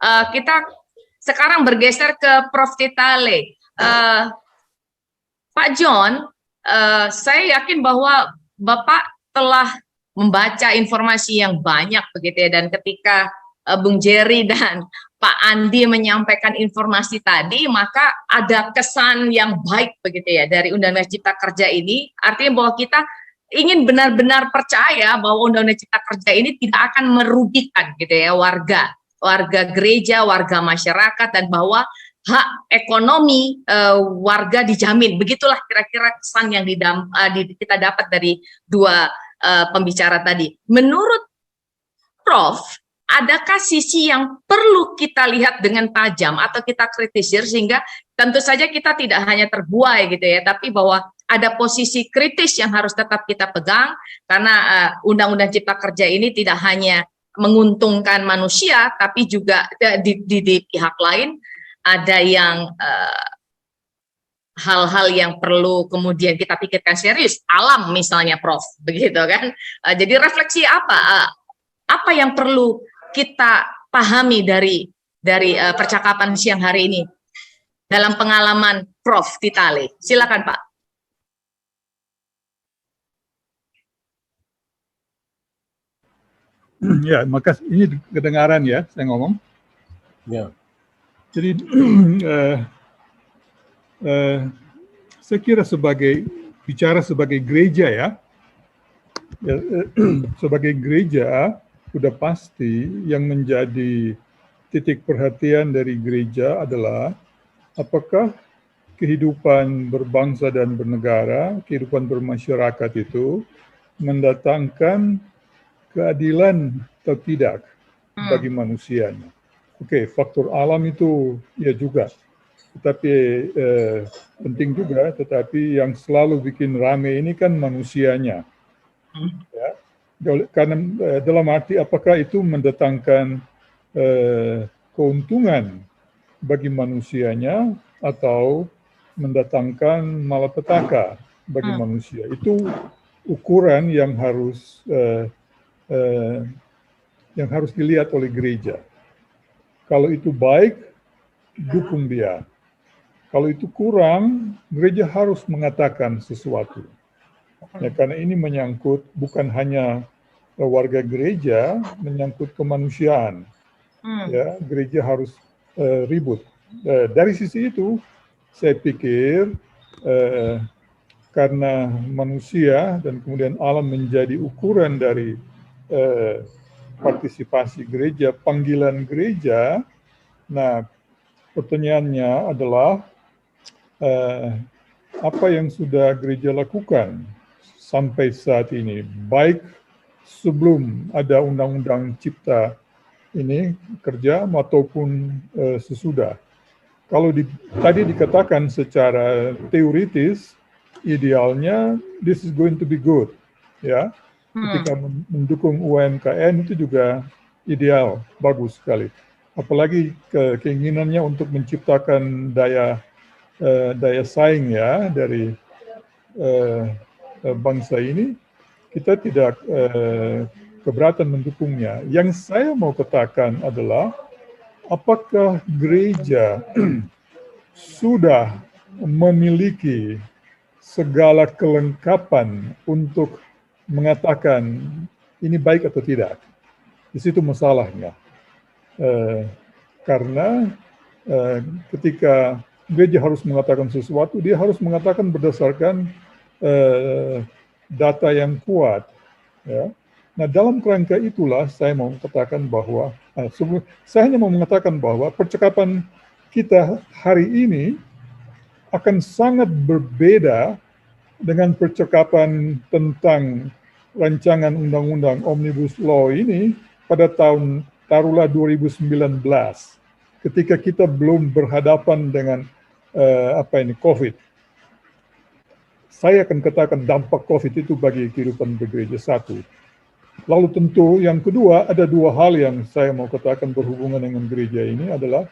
Kita sekarang bergeser ke Prof. Titale. Pak John, saya yakin bahwa Bapak telah membaca informasi yang banyak begitu ya, dan ketika Bung Jerry dan Pak Andi menyampaikan informasi tadi, maka ada kesan yang baik begitu ya dari Undang-Undang Cipta Kerja ini. Artinya bahwa kita ingin benar-benar percaya bahwa Undang-Undang Cipta Kerja ini tidak akan merugikan gitu ya warga gereja, warga masyarakat, dan bahwa hak ekonomi warga dijamin. Begitulah kira-kira kesan yang kita dapat dari dua pembicara tadi. Menurut Prof, adakah sisi yang perlu kita lihat dengan tajam atau kita kritisir sehingga tentu saja kita tidak hanya terbuai gitu ya, tapi bahwa ada posisi kritis yang harus tetap kita pegang karena Undang-Undang Cipta Kerja ini tidak hanya menguntungkan manusia, tapi juga di pihak lain ada yang hal-hal yang perlu kemudian kita pikirkan serius, alam misalnya Prof, begitu kan? Jadi refleksi apa yang perlu kita pahami dari percakapan siang hari ini dalam pengalaman Prof Titale? Silakan Pak. Ya, makasih. Ini kedengaran ya, saya ngomong. Ya. Jadi saya kira bicara sebagai gereja ya, sebagai gereja sudah pasti yang menjadi titik perhatian dari gereja adalah apakah kehidupan berbangsa dan bernegara, kehidupan bermasyarakat itu mendatangkan keadilan atau tidak bagi manusianya. Oke, faktor alam itu ya juga, tetapi penting juga, tetapi yang selalu bikin rame ini kan manusianya. Ya, karena dalam arti apakah itu mendatangkan keuntungan bagi manusianya atau mendatangkan malapetaka bagi manusia. Itu ukuran yang harus dilihat oleh gereja. Kalau itu baik, dukung dia. Kalau itu kurang, gereja harus mengatakan sesuatu. Ya, karena ini menyangkut bukan hanya warga gereja, menyangkut kemanusiaan. Ya, gereja harus ribut. Dari sisi itu, saya pikir karena manusia dan kemudian alam menjadi ukuran dari partisipasi gereja, panggilan gereja. Nah, pertanyaannya adalah apa yang sudah gereja lakukan sampai saat ini, baik sebelum ada Undang-Undang Cipta ini kerja maupun sesudah. Kalau tadi dikatakan secara teoritis, idealnya this is going to be good, ya. Ketika mendukung UMKM itu juga ideal, bagus sekali. Apalagi keinginannya untuk menciptakan daya saing ya dari bangsa ini, kita tidak keberatan mendukungnya. Yang saya mau katakan adalah apakah gereja sudah memiliki segala kelengkapan untuk mengatakan ini baik atau tidak. Di situ masalahnya. Karena ketika gereja harus mengatakan sesuatu, dia harus mengatakan berdasarkan data yang kuat. Ya. Nah, dalam kerangka itulah saya mau katakan bahwa, saya hanya mau mengatakan bahwa percakapan kita hari ini akan sangat berbeda dengan percakapan tentang rancangan undang-undang Omnibus Law ini pada tahun taruhlah 2019, ketika kita belum berhadapan dengan COVID. Saya akan katakan dampak COVID itu bagi kehidupan bergereja satu. Lalu tentu yang kedua, ada dua hal yang saya mau katakan berhubungan dengan gereja ini adalah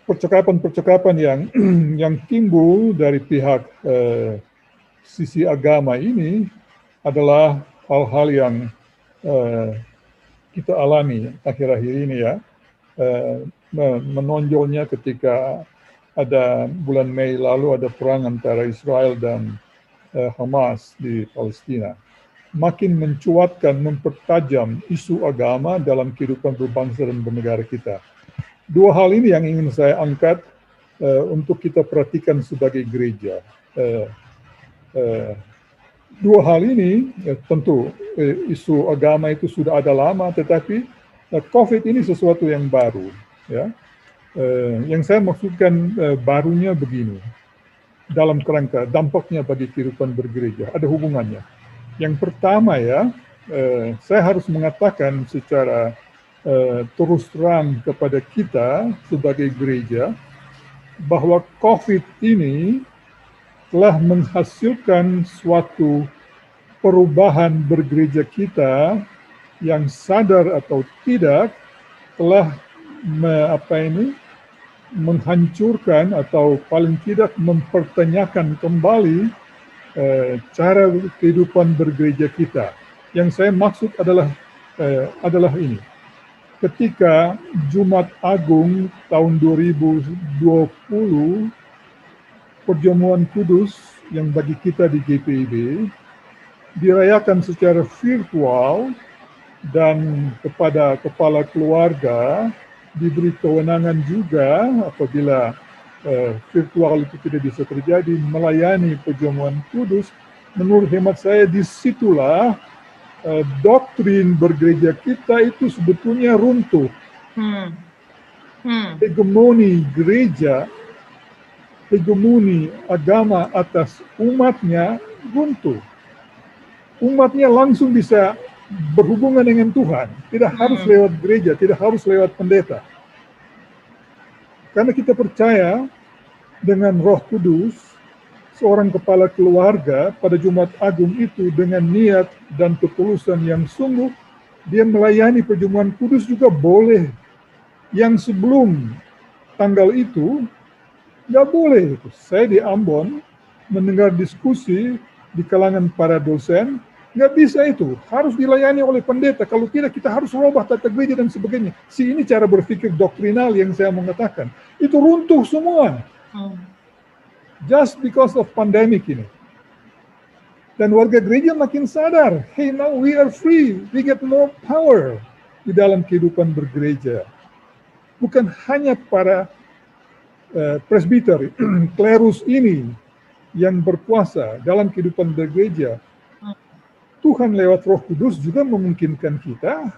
percakapan-percakapan yang timbul dari pihak sisi agama ini adalah hal-hal yang kita alami akhir-akhir ini ya, menonjolnya ketika ada bulan Mei lalu ada perang antara Israel dan Hamas di Palestina. Makin mencuatkan, mempertajam isu agama dalam kehidupan berbangsa dan bernegara kita. Dua hal ini yang ingin saya angkat untuk kita perhatikan sebagai gereja. Dua hal ini tentu isu agama itu sudah ada lama, tetapi COVID ini sesuatu yang baru. Ya. Yang saya maksudkan barunya begini, dalam kerangka dampaknya bagi kehidupan bergereja, ada hubungannya. Yang pertama ya, saya harus mengatakan secara terus terang kepada kita sebagai gereja, bahwa COVID ini telah menghasilkan suatu perubahan bergereja kita yang sadar atau tidak telah menghancurkan atau paling tidak mempertanyakan kembali cara kehidupan bergereja kita. Yang saya maksud adalah ini. Ketika Jumat Agung tahun 2020, Perjamuan Kudus yang bagi kita di GPIB dirayakan secara virtual dan kepada kepala keluarga diberi kewenangan juga apabila virtual itu tidak bisa terjadi melayani Perjamuan Kudus. Menurut hemat saya disitulah doktrin bergereja kita itu sebetulnya runtuh. Hegemoni gereja, hegemoni agama atas umatnya runtuh. Umatnya langsung bisa berhubungan dengan Tuhan, tidak harus lewat gereja, tidak harus lewat pendeta. Karena kita percaya dengan Roh Kudus, seorang kepala keluarga pada Jumat Agung itu dengan niat dan ketulusan yang sungguh, dia melayani Perjamuan Kudus juga boleh. Yang sebelum tanggal itu, nggak boleh. Saya di Ambon mendengar diskusi di kalangan para dosen, nggak bisa itu, harus dilayani oleh pendeta. Kalau tidak kita harus rubah tata gereja dan sebagainya. Ini cara berpikir doktrinal yang saya mengatakan. Itu runtuh semua. Just because of pandemic ini. Dan warga gereja makin sadar, hey now we are free, we get more power di dalam kehidupan bergereja. Bukan hanya para presbiter, klerus ini yang berkuasa dalam kehidupan bergereja. Tuhan lewat Roh Kudus juga memungkinkan kita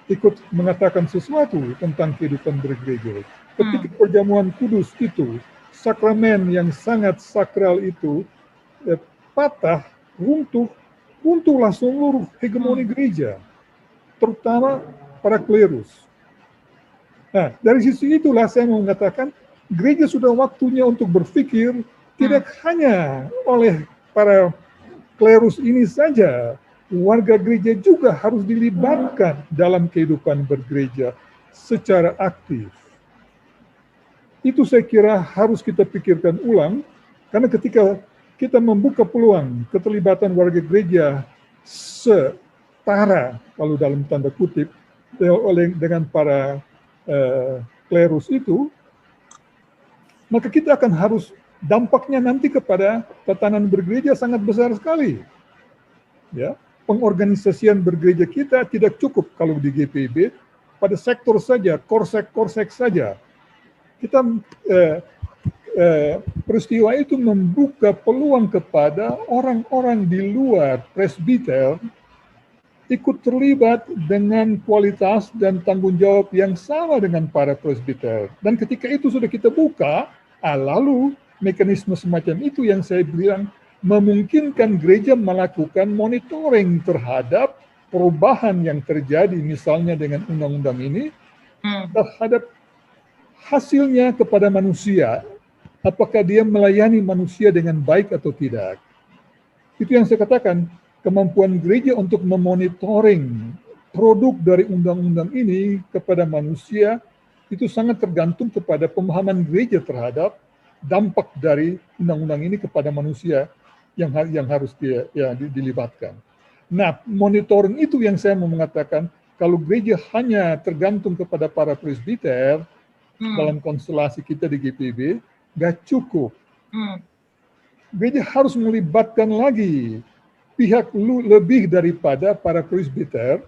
ikut mengatakan sesuatu tentang kehidupan bergereja. Ketika Perjamuan Kudus itu, sakramen yang sangat sakral itu patah, runtuhlah seluruh hegemoni gereja, terutama para klerus. Nah, dari sisi itulah saya mau mengatakan, gereja sudah waktunya untuk berpikir tidak hanya oleh para klerus ini saja, warga gereja juga harus dilibatkan dalam kehidupan bergereja secara aktif. Itu saya kira harus kita pikirkan ulang, karena ketika kita membuka peluang keterlibatan warga gereja setara, kalau dalam tanda kutip, dengan para klerus itu, maka kita akan harus dampaknya nanti kepada tatanan bergereja sangat besar sekali. Ya, pengorganisasian bergereja kita tidak cukup kalau di GPIB pada sektor saja, korsek saja. Kita peristiwa itu membuka peluang kepada orang-orang di luar presbiter ikut terlibat dengan kualitas dan tanggung jawab yang sama dengan para presbiter. Dan ketika itu sudah kita buka, lalu mekanisme semacam itu yang saya bilang memungkinkan gereja melakukan monitoring terhadap perubahan yang terjadi misalnya dengan undang-undang ini terhadap hasilnya kepada manusia, apakah dia melayani manusia dengan baik atau tidak. Itu yang saya katakan, kemampuan gereja untuk memonitoring produk dari undang-undang ini kepada manusia itu sangat tergantung kepada pemahaman gereja terhadap dampak dari undang-undang ini kepada manusia yang harus dilibatkan. Nah, monitoring itu yang saya mau mengatakan kalau gereja hanya tergantung kepada para presbiter dalam konstelasi kita di GPIB, nggak cukup. Gereja harus melibatkan lagi pihak lebih daripada para presbiter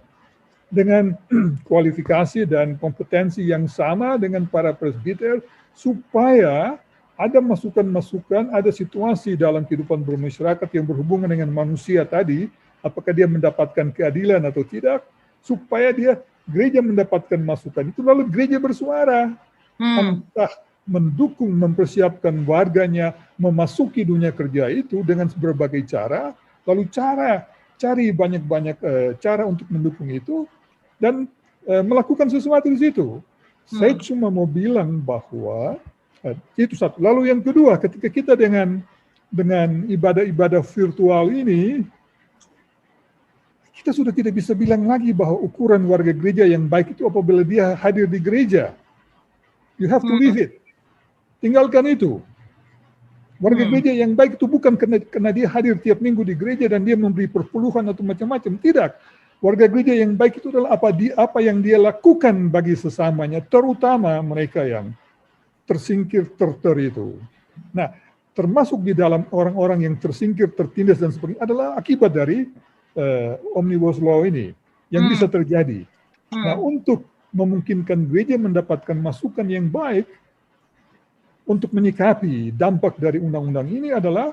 dengan kualifikasi dan kompetensi yang sama dengan para presbiter, supaya ada masukan-masukan, ada situasi dalam kehidupan bermasyarakat yang berhubungan dengan manusia tadi, apakah dia mendapatkan keadilan atau tidak, supaya gereja mendapatkan masukan itu, lalu gereja bersuara, entah mendukung, mempersiapkan warganya memasuki dunia kerja itu dengan berbagai cara, lalu cari banyak-banyak cara untuk mendukung itu, dan melakukan sesuatu di situ. Saya cuma mau bilang bahwa itu satu. Lalu yang kedua, ketika kita dengan ibadah-ibadah virtual ini, kita sudah tidak bisa bilang lagi bahwa ukuran warga gereja yang baik itu apabila dia hadir di gereja. You have to leave it. Tinggalkan itu. Warga gereja yang baik itu bukan karena dia hadir tiap minggu di gereja dan dia memberi perpuluhan atau macam-macam. Tidak. Warga gereja yang baik itu adalah apa yang dia lakukan bagi sesamanya, terutama mereka yang tersingkir, itu. Nah, termasuk di dalam orang-orang yang tersingkir, tertindas dan sebagainya adalah akibat dari Omnibus Law ini yang bisa terjadi. Nah, untuk memungkinkan gereja mendapatkan masukan yang baik untuk menyikapi dampak dari undang-undang ini adalah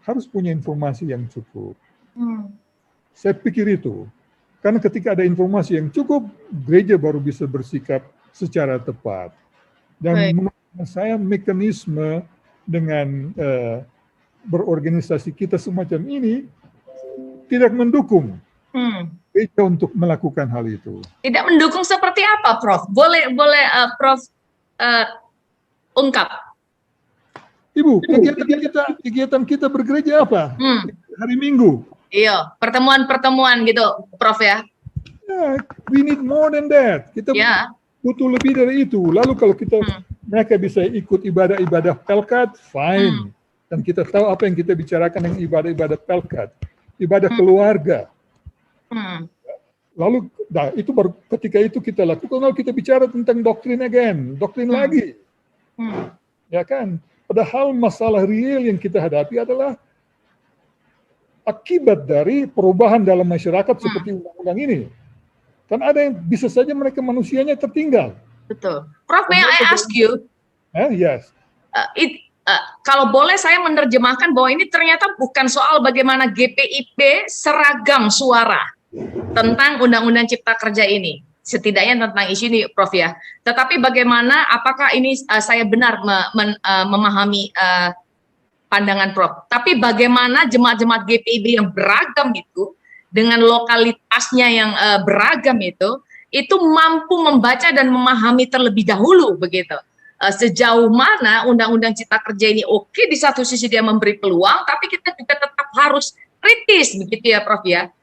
harus punya informasi yang cukup. Saya pikir itu. Karena ketika ada informasi yang cukup, gereja baru bisa bersikap secara tepat. Dan menurut saya mekanisme dengan berorganisasi kita semacam ini tidak mendukung gereja untuk melakukan hal itu. Tidak mendukung seperti apa, Prof? Boleh Prof ungkap. Ibu, kegiatan kita bergereja apa? Hari Minggu. Iya, pertemuan-pertemuan gitu, Prof ya. We need more than that. Kita butuh lebih dari itu. Lalu kalau mereka bisa ikut ibadah-ibadah Pelkat, fine. Dan kita tahu apa yang kita bicarakan dengan ibadah-ibadah Pelkat, ibadah keluarga. Lalu, itu baru ketika itu kita lakukan. Lalu kita bicara tentang doktrin lagi. Ya kan? Padahal masalah real yang kita hadapi adalah akibat dari perubahan dalam masyarakat seperti undang-undang ini. Kan ada yang bisa saja mereka manusianya tertinggal. Betul. Prof, may I ask you? Yes. Kalau boleh saya menerjemahkan bahwa ini ternyata bukan soal bagaimana GPIB seragam suara tentang Undang-Undang Cipta Kerja ini. Setidaknya tentang isu ini, Prof ya. Tetapi bagaimana, apakah ini saya benar memahami pandangan Prof. Tapi bagaimana jemaat-jemaat GPIB yang beragam itu, dengan lokalitasnya yang beragam itu mampu membaca dan memahami terlebih dahulu begitu. Sejauh mana Undang-Undang Cipta Kerja ini oke, di satu sisi dia memberi peluang, tapi kita juga tetap harus kritis begitu ya, Prof ya.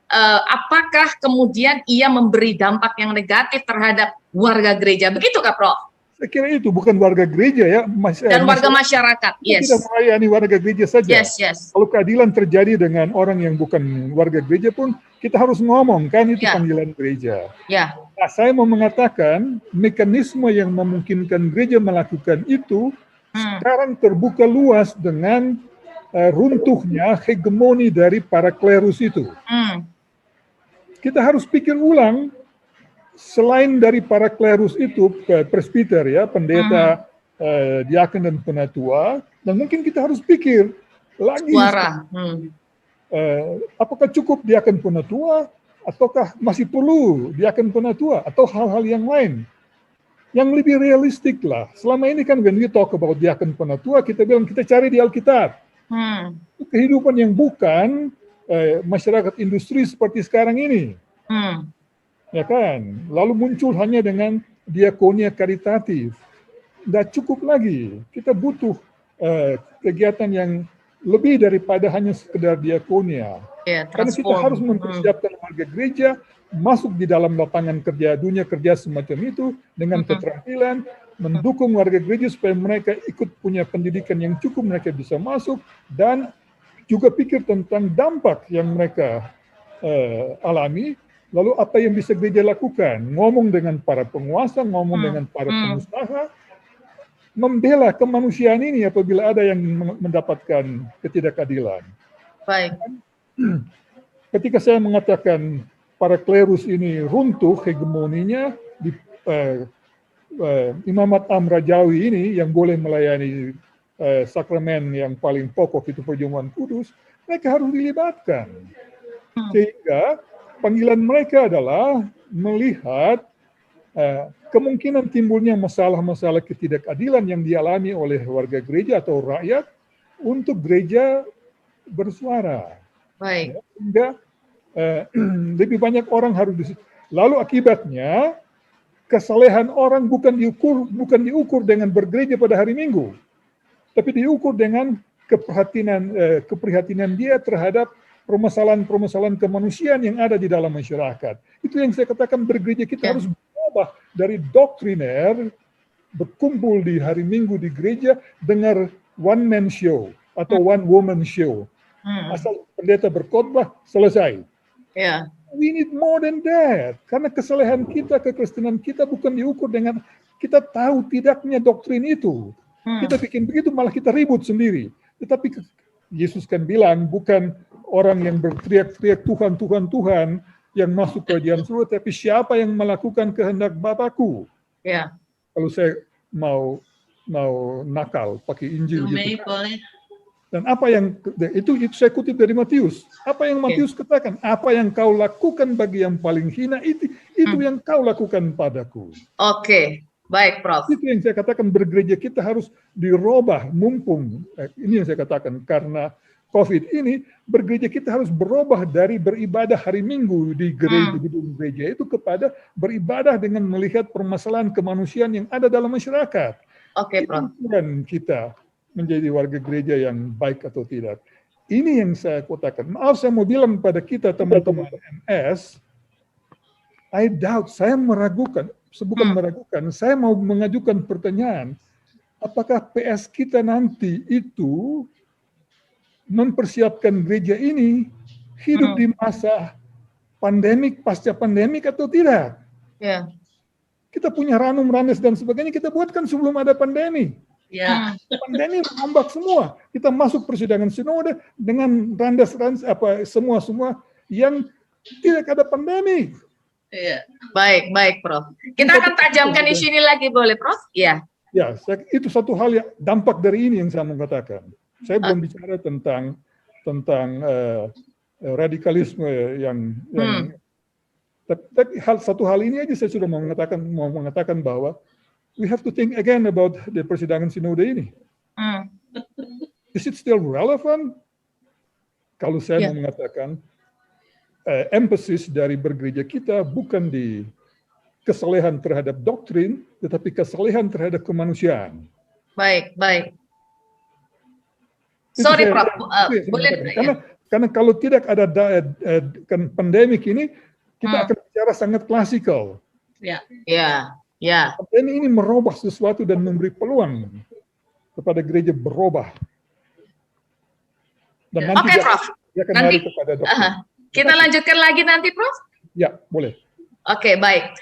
Apakah kemudian ia memberi dampak yang negatif terhadap warga gereja? Begitukah, Prof? Saya kira itu bukan warga gereja ya, dan warga masyarakat. Yes. Tidak melayani warga gereja saja. Yes. Kalau keadilan terjadi dengan orang yang bukan warga gereja pun, kita harus ngomong kan itu panggilan gereja. Nah, saya mau mengatakan mekanisme yang memungkinkan gereja melakukan itu sekarang terbuka luas dengan runtuhnya hegemoni dari para klerus itu. Kita harus pikir ulang. Selain dari para klerus itu, presbiter ya, pendeta, diaken dan penatua, dan mungkin kita harus pikir lagi, apakah cukup diaken penatua, ataukah masih perlu diaken penatua, atau hal-hal yang lain, yang lebih realistik lah. Selama ini kan when we talk about diaken penatua, kita bilang kita cari di Alkitab. Kehidupan yang bukan masyarakat industri seperti sekarang ini. Ya kan, lalu muncul hanya dengan diakonia karitatif. Tidak cukup lagi, kita butuh kegiatan yang lebih daripada hanya sekedar diakonia. Karena kita harus mempersiapkan warga gereja masuk di dalam lapangan kerja, dunia kerja semacam itu dengan keterampilan, mendukung warga gereja supaya mereka ikut punya pendidikan yang cukup, mereka bisa masuk, dan juga pikir tentang dampak yang mereka alami Lalu apa yang bisa gereja lakukan? Ngomong dengan para penguasa, ngomong dengan para Hmm. pengusaha, membela kemanusiaan ini apabila ada yang mendapatkan ketidakadilan. Baik. Ketika saya mengatakan para klerus ini runtuh hegemoninya di Imamat Amrajawi ini yang boleh melayani sakramen yang paling pokok itu perjamuan kudus, mereka harus dilibatkan. Sehingga panggilan mereka adalah melihat kemungkinan timbulnya masalah-masalah ketidakadilan yang dialami oleh warga gereja atau rakyat untuk gereja bersuara. Baik. Sehingga lebih banyak orang harus lalu akibatnya kesalehan orang bukan diukur dengan bergereja pada hari Minggu, tapi diukur dengan keprihatinan dia terhadap permasalahan-permasalahan kemanusiaan yang ada di dalam masyarakat. Itu yang saya katakan, bergereja kita harus berubah dari doktriner, berkumpul di hari Minggu di gereja, dengar one man show atau one woman show. Asal pendeta berkhotbah, selesai. Yeah. We need more than that. Karena kesalehan kita, kekristenan kita bukan diukur dengan kita tahu tidaknya doktrin itu. Kita bikin begitu malah kita ribut sendiri. Tetapi Yesus kan bilang bukan orang yang berteriak-teriak Tuhan, Tuhan, Tuhan yang masuk kerajaan surga, tapi siapa yang melakukan kehendak Bapakku. Yeah. Kalau saya mau nakal pakai Injil gitu. Dan apa yang itu saya kutip dari Matius. Apa yang Matius katakan? Apa yang kau lakukan bagi yang paling hina itu yang kau lakukan padaku. Oke, baik, Prof. Itu yang saya katakan, bergereja kita harus dirubah mumpung. Ini yang saya katakan, karena COVID ini bergereja kita harus berubah dari beribadah hari Minggu di gereja gedung gereja itu kepada beribadah dengan melihat permasalahan kemanusiaan yang ada dalam masyarakat. Oke, Prof. Dan kita menjadi warga gereja yang baik atau tidak. Ini yang saya katakan. Maaf, saya mau bilang pada kita teman-teman MS, I doubt, saya meragukan, bukan meragukan, saya mau mengajukan pertanyaan, apakah PS kita nanti itu mempersiapkan gereja ini hidup di masa pandemik, pasca pandemik atau tidak? Ya. Kita punya Ranum, Ranes dan sebagainya kita buatkan sebelum ada pandemi. Ya. Pandemi merombak semua. Kita masuk persidangan sinode dengan randas semua yang tidak ada pandemi. Iya. Baik, Prof. Kita akan tajamkan isu ini lagi, boleh, Prof? Iya. Ya, itu satu hal yang dampak dari ini yang saya mau katakan. Saya belum bicara tentang radikalisme yang tapi satu hal ini aja saya sudah mau mengatakan bahwa we have to think again about the persidangan sinode ini. Is it still relevant? Kalau saya mau mengatakan, emphasis dari bergereja kita bukan di kesalehan terhadap doktrin, tetapi kesalehan terhadap kemanusiaan. Baik. Sorry, Prof. Boleh. Karena kalau tidak ada pandemik ini, kita akan bicara sangat klasikal. Ya. Pandemi ini merubah sesuatu dan memberi peluang kepada gereja berubah. Dan nanti Prof. dia akan lari kepada doktrin. Kita lanjutkan lagi nanti, Prof? Ya, boleh. Oke, baik.